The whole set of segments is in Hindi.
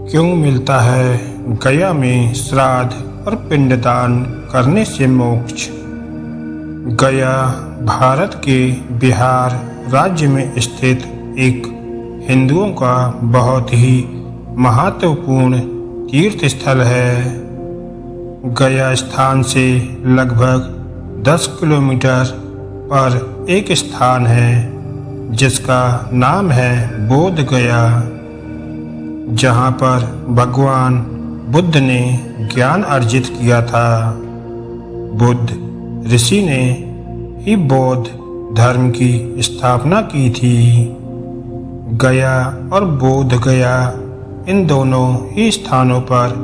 क्यों मिलता है गया में श्राद्ध और पिंडदान करने से मोक्ष। गया भारत के बिहार राज्य में स्थित एक हिंदुओं का बहुत ही महत्वपूर्ण तीर्थ स्थल है। गया स्थान से लगभग 10 किलोमीटर पर एक स्थान है जिसका नाम है बोध गया, जहाँ पर भगवान बुद्ध ने ज्ञान अर्जित किया था। बुद्ध ऋषि ने ही बौद्ध धर्म की स्थापना की थी। गया और बोध गया इन दोनों ही स्थानों पर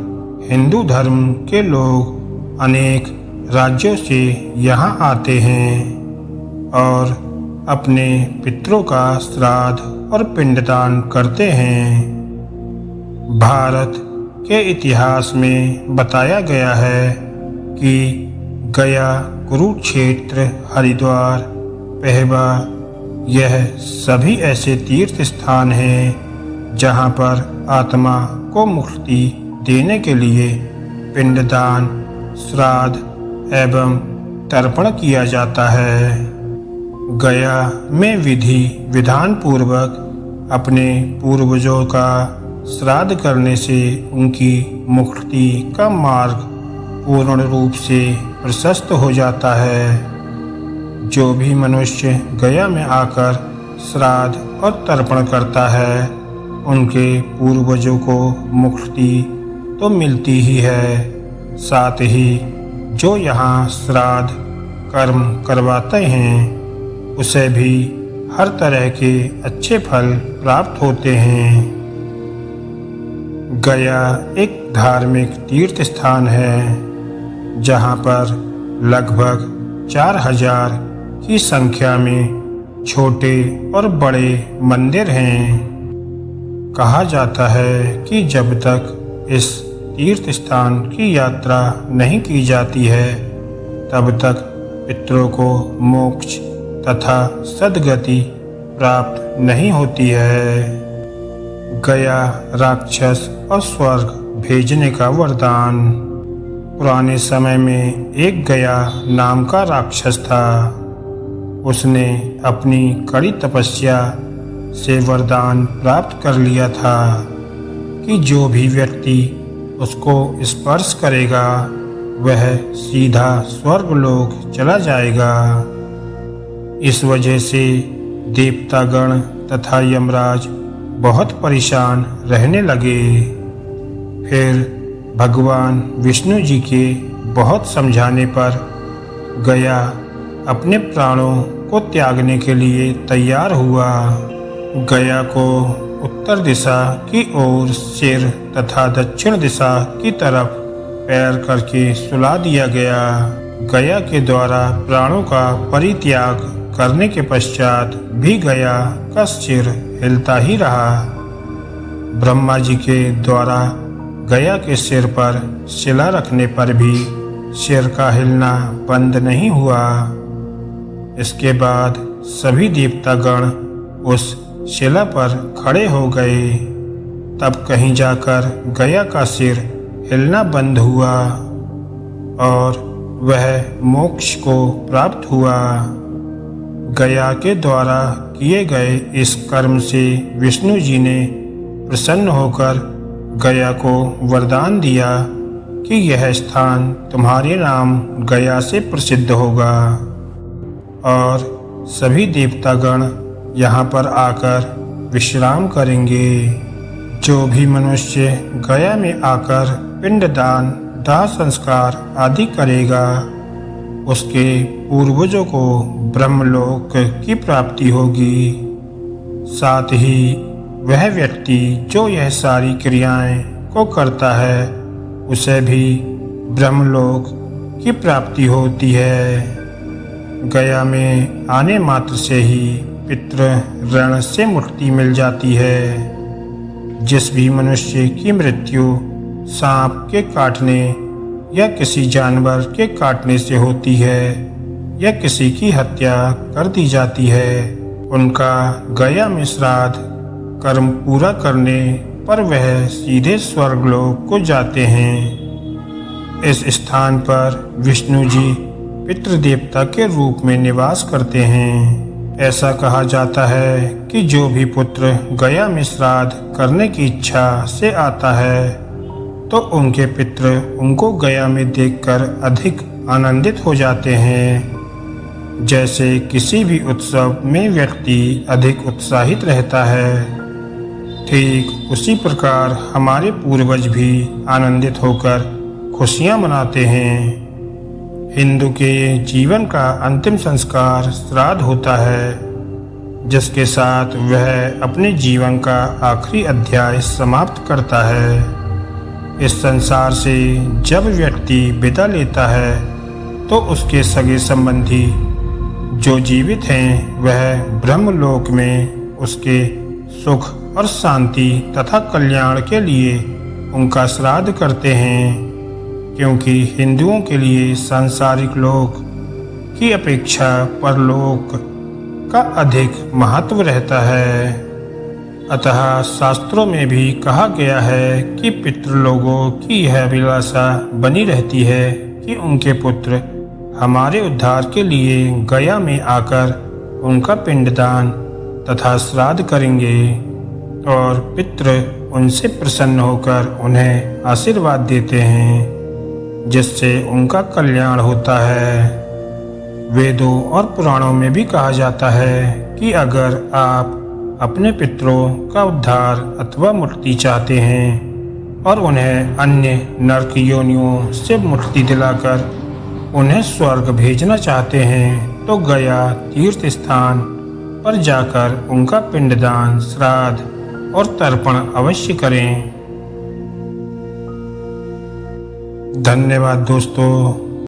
हिंदू धर्म के लोग अनेक राज्यों से यहाँ आते हैं और अपने पितरों का श्राद्ध और पिंडदान करते हैं। भारत के इतिहास में बताया गया है कि गया, कुरुक्षेत्र, हरिद्वार, पहवा यह सभी ऐसे तीर्थ स्थान हैं जहाँ पर आत्मा को मुक्ति देने के लिए पिंडदान, श्राद्ध एवं तर्पण किया जाता है। गया में विधि विधान पूर्वक अपने पूर्वजों का श्राद्ध करने से उनकी मुक्ति का मार्ग पूर्ण रूप से प्रशस्त हो जाता है। जो भी मनुष्य गया में आकर श्राद्ध और तर्पण करता है उनके पूर्वजों को मुक्ति तो मिलती ही है, साथ ही जो यहाँ श्राद्ध कर्म करवाते हैं उसे भी हर तरह के अच्छे फल प्राप्त होते हैं। गया एक धार्मिक तीर्थ स्थान है जहाँ पर लगभग 4000 की संख्या में छोटे और बड़े मंदिर हैं। कहा जाता है कि जब तक इस तीर्थ स्थान की यात्रा नहीं की जाती है तब तक पितरों को मोक्ष तथा सद्गति प्राप्त नहीं होती है। गया राक्षस और स्वर्ग भेजने का वरदान। पुराने समय में एक गया नाम का राक्षस था। उसने अपनी कड़ी तपस्या से वरदान प्राप्त कर लिया था कि जो भी व्यक्ति उसको स्पर्श करेगा वह सीधा स्वर्गलोक चला जाएगा। इस वजह से देवतागण तथा यमराज बहुत परेशान रहने लगे। फिर भगवान विष्णु जी के बहुत समझाने पर गया अपने प्राणों को त्यागने के लिए तैयार हुआ। गया को उत्तर दिशा की ओर सिर तथा दक्षिण दिशा की तरफ पैर करके सुला दिया गया। गया के द्वारा प्राणों का परित्याग करने के पश्चात भी गया का सिर हिलता ही रहा। ब्रह्मा जी के द्वारा गया के सिर पर शिला रखने पर भी सिर का हिलना बंद नहीं हुआ। इसके बाद सभी देवतागण उस शिला पर खड़े हो गए। तब कहीं जाकर गया का सिर हिलना बंद हुआ और वह मोक्ष को प्राप्त हुआ। गया के द्वारा किए गए इस कर्म से विष्णु जी ने प्रसन्न होकर गया को वरदान दिया कि यह स्थान तुम्हारे नाम गया से प्रसिद्ध होगा और सभी देवतागण यहाँ पर आकर विश्राम करेंगे। जो भी मनुष्य गया में आकर पिंडदान, दाह संस्कार आदि करेगा उसके पूर्वजों को ब्रह्मलोक की प्राप्ति होगी। साथ ही वह व्यक्ति जो यह सारी क्रियाएं को करता है उसे भी ब्रह्मलोक की प्राप्ति होती है। गया में आने मात्र से ही पितृ ऋण से मुक्ति मिल जाती है। जिस भी मनुष्य की मृत्यु सांप के काटने या किसी जानवर के काटने से होती है या किसी की हत्या कर दी जाती है उनका गया में श्राद्ध कर्म पूरा करने पर वह सीधे स्वर्गलोक को जाते हैं। इस स्थान पर विष्णु जी पितृदेवता के रूप में निवास करते हैं। ऐसा कहा जाता है कि जो भी पुत्र गया में श्राद्ध करने की इच्छा से आता है तो उनके पितृ उनको गया में देखकर अधिक आनंदित हो जाते हैं। जैसे किसी भी उत्सव में व्यक्ति अधिक उत्साहित रहता है, ठीक उसी प्रकार हमारे पूर्वज भी आनंदित होकर खुशियां मनाते हैं। हिंदू के जीवन का अंतिम संस्कार श्राद्ध होता है, जिसके साथ वह अपने जीवन का आखिरी अध्याय समाप्त करता है। इस संसार से जब व्यक्ति विदा लेता है तो उसके सगे संबंधी जो जीवित हैं वह ब्रह्मलोक में उसके सुख और शांति तथा कल्याण के लिए उनका श्राद्ध करते हैं, क्योंकि हिंदुओं के लिए सांसारिक लोक की अपेक्षा परलोक का अधिक महत्व रहता है। अतः शास्त्रों में भी कहा गया है कि पितृलोगों की यह अभिलाषा बनी रहती है कि उनके पुत्र हमारे उद्धार के लिए गया में आकर उनका पिंडदान तथा श्राद्ध करेंगे और पितृ उनसे प्रसन्न होकर उन्हें आशीर्वाद देते हैं, जिससे उनका कल्याण होता है। वेदों और पुराणों में भी कहा जाता है कि अगर आप अपने पितरों का उद्धार अथवा मुक्ति चाहते हैं और उन्हें अन्य नरक योनियों से मुक्ति दिलाकर उन्हें स्वर्ग भेजना चाहते हैं तो गया तीर्थ स्थान पर जाकर उनका पिंडदान, श्राद्ध और तर्पण अवश्य करें। धन्यवाद दोस्तों।